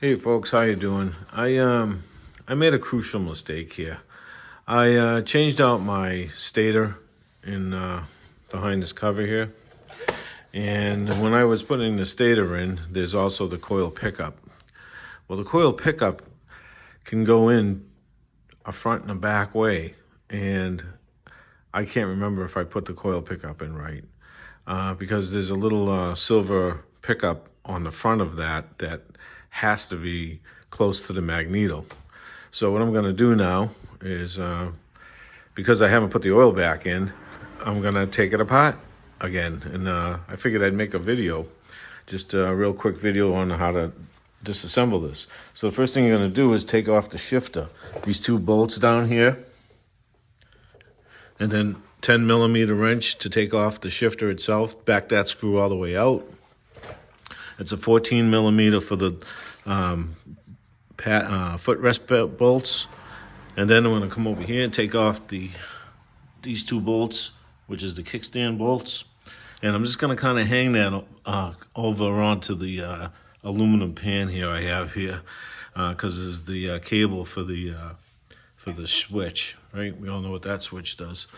Hey folks, how you doing? I made a crucial mistake here. I changed out my stator in behind this cover here, and when I was putting the stator in, there's also the coil pickup. Well, the coil pickup can go in a front and a back way, and I can't remember if I put the coil pickup in right because there's a little silver pickup on the front of that has to be close to the magneto. So what I'm going to do now is, because I haven't put the oil back in, I'm going to take it apart again. And I figured I'd make a video, just a real quick video on how to disassemble this. So the first thing you're going to do is take off the shifter. These two bolts down here, and then 10 millimeter wrench to take off the shifter itself. Back that screw all the way out. It's a 14 millimeter for the footrest bolts. And then I'm going to come over here and take off these two bolts, which is the kickstand bolts. And I'm just going to kind of hang that over onto the aluminum pan here I have here, because this is the cable for the switch, right? We all know what that switch does.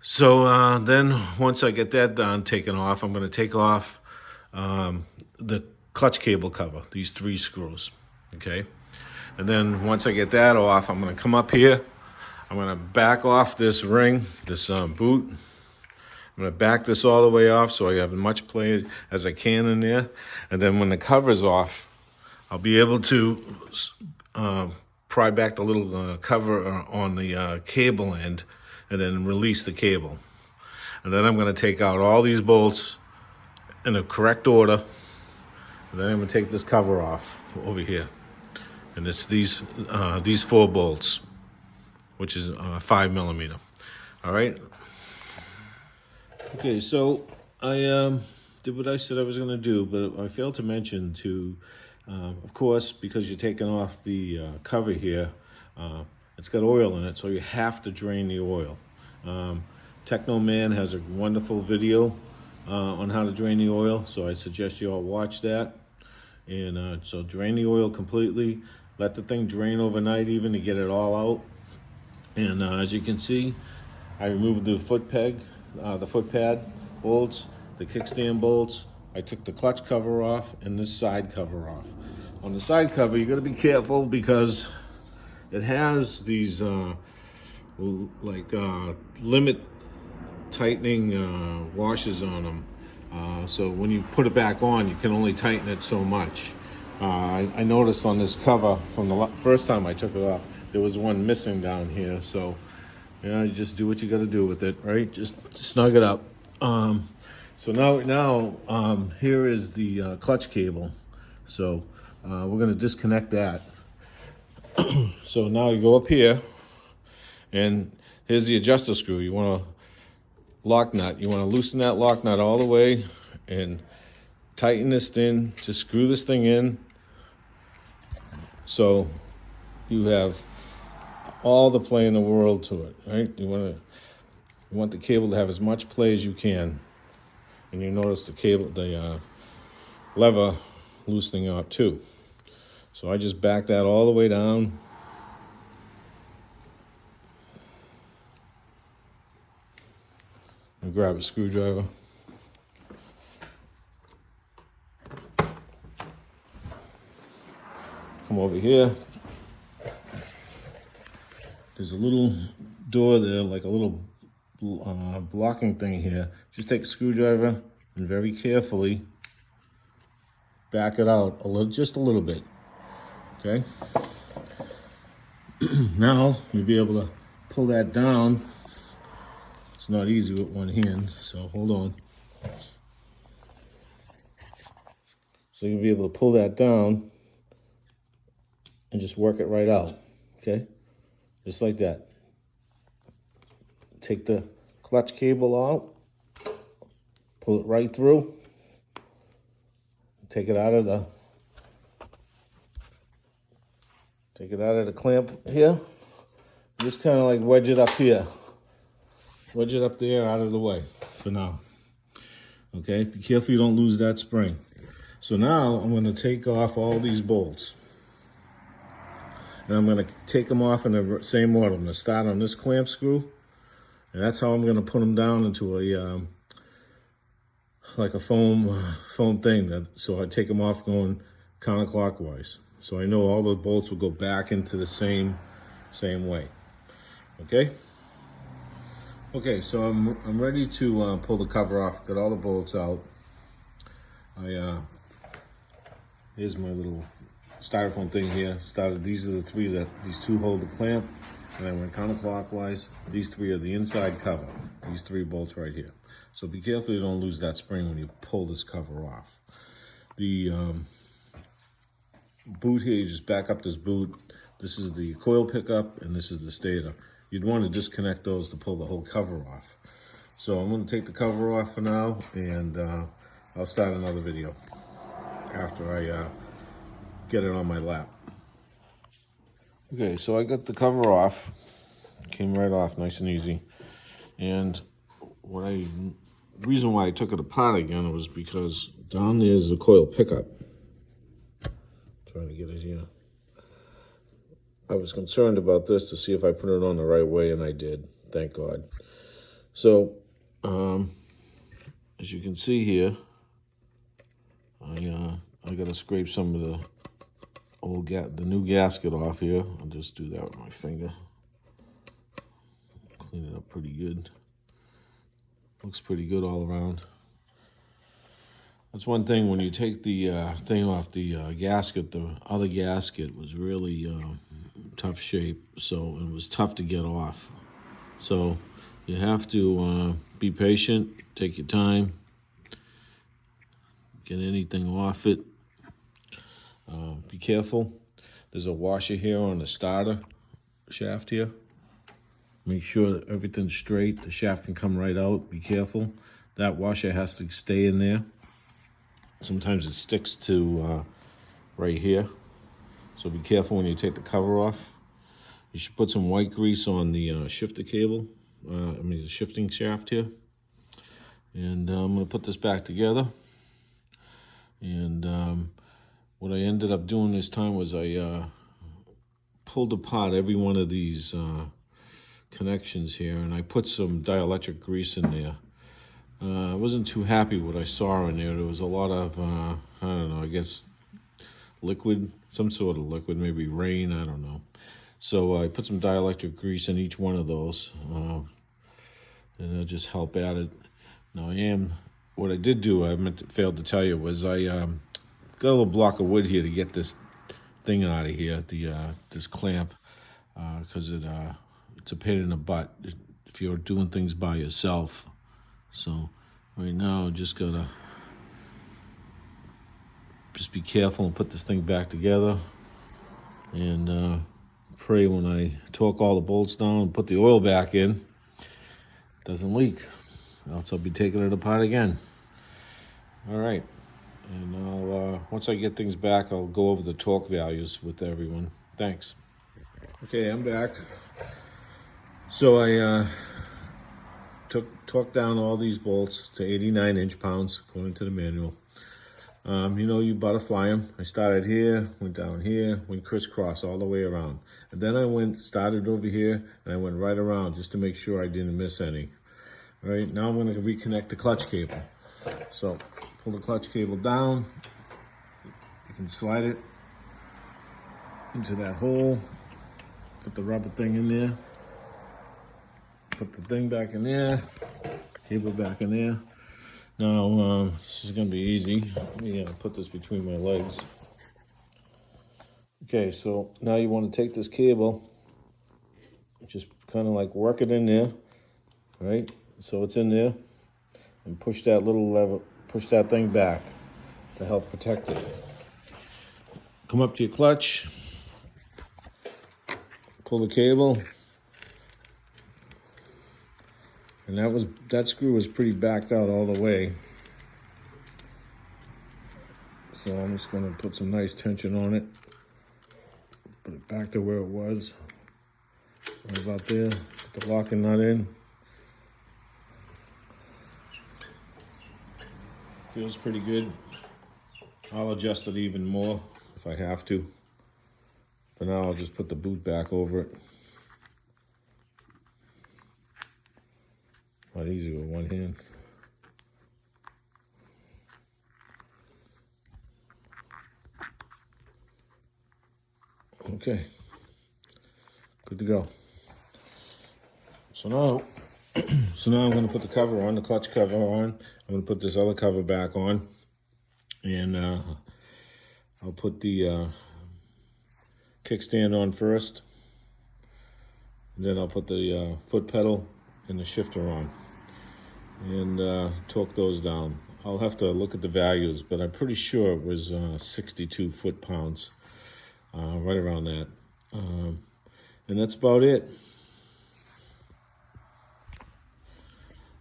So then once I get that done, taken off, I'm going to take off the clutch cable cover, these 3 screws, okay? And then once I get that off, I'm going to come up here. I'm going to back off this ring, this boot. I'm going to back this all the way off so I have as much play as I can in there. And then when the cover's off, I'll be able to pry back the little cover on the cable end and then release the cable. And then I'm going to take out all these bolts in the correct order. And then I'm going to take this cover off over here. And it's these 4 bolts, which is 5 millimeter. All right. Okay, so I did what I said I was going to do, but I failed to mention of course, because you're taking off the cover here, it's got oil in it, so you have to drain the oil. Techno Man has a wonderful video on how to drain the oil, so I suggest you all watch that. And so drain the oil completely, let the thing drain overnight even to get it all out. And as you can see, I removed the foot peg, the foot pad bolts, the kickstand bolts. I took the clutch cover off and this side cover off. On the side cover, you got to be careful because it has these limit tightening washers on them. So when you put it back on, you can only tighten it so much. I noticed on this cover from the first time I took it off, there was one missing down here. So, you just do what you got to do with it, right? Just snug it up. So now here is the clutch cable. So we're going to disconnect that. So now you go up here, and here's the adjuster screw. You want to lock nut. You want to loosen that lock nut all the way and tighten this in. Just screw this thing in so you have all the play in the world to it, right? You want the cable to have as much play as you can. And you notice the lever loosening up too. So I just back that all the way down. And grab a screwdriver. Come over here. There's a little door there, like a little blocking thing here. Just take a screwdriver and very carefully back it out just a little bit. Okay. Now you'll be able to pull that down. It's not easy with one hand, so hold on. So you'll be able to pull that down and just work it right out, okay? Just like that. Take the clutch cable out, pull it right through, take it out of the clamp here. Just kind of like wedge it up here. Wedge it up there out of the way for now. Okay, be careful you don't lose that spring. So now I'm going to take off all these bolts. And I'm going to take them off in the same order. I'm going to start on this clamp screw, and that's how I'm going to put them down into a like a foam thing. So I take them off going counterclockwise. So I know all the bolts will go back into the same way. Okay. Okay, so I'm ready to pull the cover off. Got all the bolts out. Here's my little styrofoam thing here. These are the three these two hold the clamp, and I went counterclockwise. These three are the inside cover. These three bolts right here. So be careful you don't lose that spring when you pull this cover off. The boot here, you just back up this boot. This is the coil pickup, and this is the stator. You'd want to disconnect those to pull the whole cover off. So I'm going to take the cover off for now, and I'll start another video after I get it on my lap. Okay, so I got the cover off. Came right off, nice and easy. And reason why I took it apart again was because down there's the coil pickup. Trying to get it here. I was concerned about this to see if I put it on the right way, and I did, thank God. So, as you can see here, I got to scrape some of the new gasket off here. I'll just do that with my finger. Clean it up pretty good. Looks pretty good all around. That's one thing, when you take the thing off the gasket, the other gasket was really tough shape, so it was tough to get off. So you have to be patient, take your time, get anything off it. Be careful. There's a washer here on the starter shaft here. Make sure that everything's straight. The shaft can come right out. Be careful. That washer has to stay in there. Sometimes it sticks to right here. So be careful when you take the cover off. You should put some white grease on the shifter cable. The shifting shaft here. And I'm going to put this back together. And what I ended up doing this time was I pulled apart every one of these connections here, and I put some dielectric grease in there. I wasn't too happy what I saw in there. There was a lot of, I don't know, I guess liquid, some sort of liquid, maybe rain, I don't know. So I put some dielectric grease in each one of those, and it'll just help at it. Now what I did do, failed to tell you, was I got a little block of wood here to get this thing out of here, this clamp, because it's a pain in the butt if you're doing things by yourself. So right now, just be careful and put this thing back together, and pray when I torque all the bolts down and put the oil back in, it doesn't leak. Else I'll be taking it apart again. All right, and once I get things back, I'll go over the torque values with everyone. Thanks. Okay, I'm back. So I torqued down all these bolts to 89 inch-pounds, according to the manual. You butterfly them. I started here, went down here, went crisscross all the way around. And then I started over here, and I went right around just to make sure I didn't miss any. All right, now I'm going to reconnect the clutch cable. So pull the clutch cable down. You can slide it into that hole. Put the rubber thing in there. Put the thing back in there. Cable back in there. Now, this is going to be easy. I'm going to put this between my legs. Okay, so now you want to take this cable, just kind of like work it in there, right? So it's in there, and push that little lever, push that thing back to help protect it. Come up to your clutch, pull the cable, and that screw was pretty backed out all the way. So I'm just going to put some nice tension on it. Put it back to where it was. Right about there. Put the locking nut in. Feels pretty good. I'll adjust it even more if I have to. For now, I'll just put the boot back over it. A lot easier with one hand. Okay, good to go. So now I'm going to put the cover on, the clutch cover on. I'm going to put this other cover back on, and I'll put the kickstand on first, and then I'll put the foot pedal and the shifter on, and torque those down. I'll have to look at the values, but I'm pretty sure it was 62 foot-pounds, right around that. And that's about it.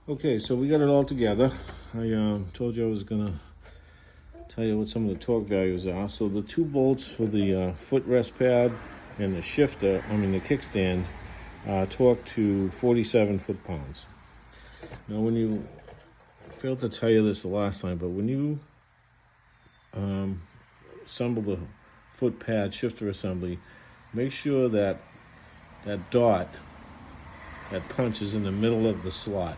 Okay, so we got it all together. I told you I was gonna tell you what some of the torque values are. So the 2 bolts for the footrest pad and the shifter, the kickstand, torque to 47 foot-pounds. Now, when you, I failed to tell you this the last time, but when you assemble the foot pad shifter assembly, make sure that that dot, that punch, is in the middle of the slot.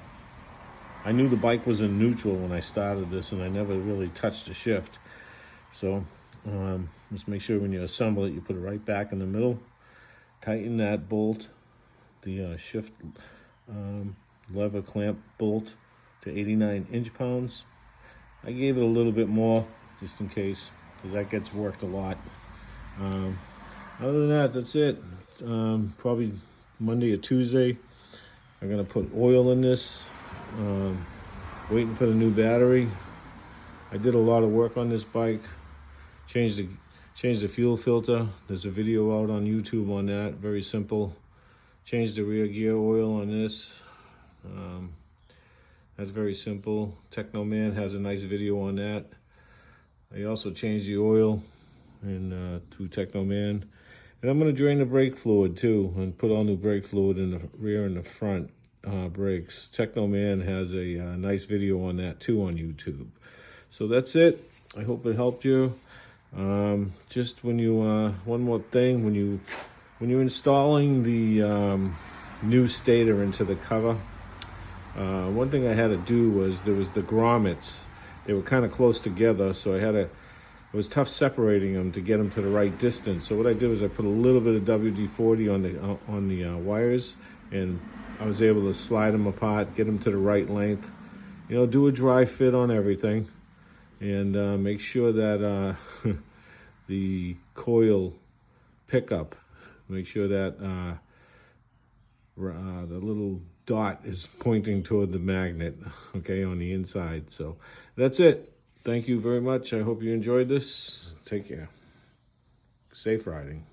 I knew the bike was in neutral when I started this, and I never really touched the shift. So just make sure when you assemble it, you put it right back in the middle. Tighten that bolt, the shift lever clamp bolt, to 89 inch-pounds. I gave it a little bit more just in case, because that gets worked a lot. Other than that, that's it. Probably Monday or Tuesday, I'm gonna put oil in this. Waiting for the new battery. I did a lot of work on this bike. Changed the fuel filter. There's a video out on YouTube on that. Very simple. Changed the rear gear oil on this. That's very simple. Technoman has a nice video on that. I also changed the oil through Technoman. And I'm going to drain the brake fluid too, and put all new brake fluid in the rear and the front brakes. Technoman has a nice video on that too on YouTube. So that's it. I hope it helped you. Just when you one more thing, when you're installing the new stator into the cover, one thing I had to do was, there was the grommets. They were kind of close together, so it was tough separating them to get them to the right distance. So what I did was I put a little bit of WD-40 on the wires, and I was able to slide them apart, get them to the right length. Do a dry fit on everything, and make sure that the coil pickup, make sure that the little dot is pointing toward the magnet, okay, on the inside. So that's it. Thank you very much. I hope you enjoyed this. Take care. Safe riding.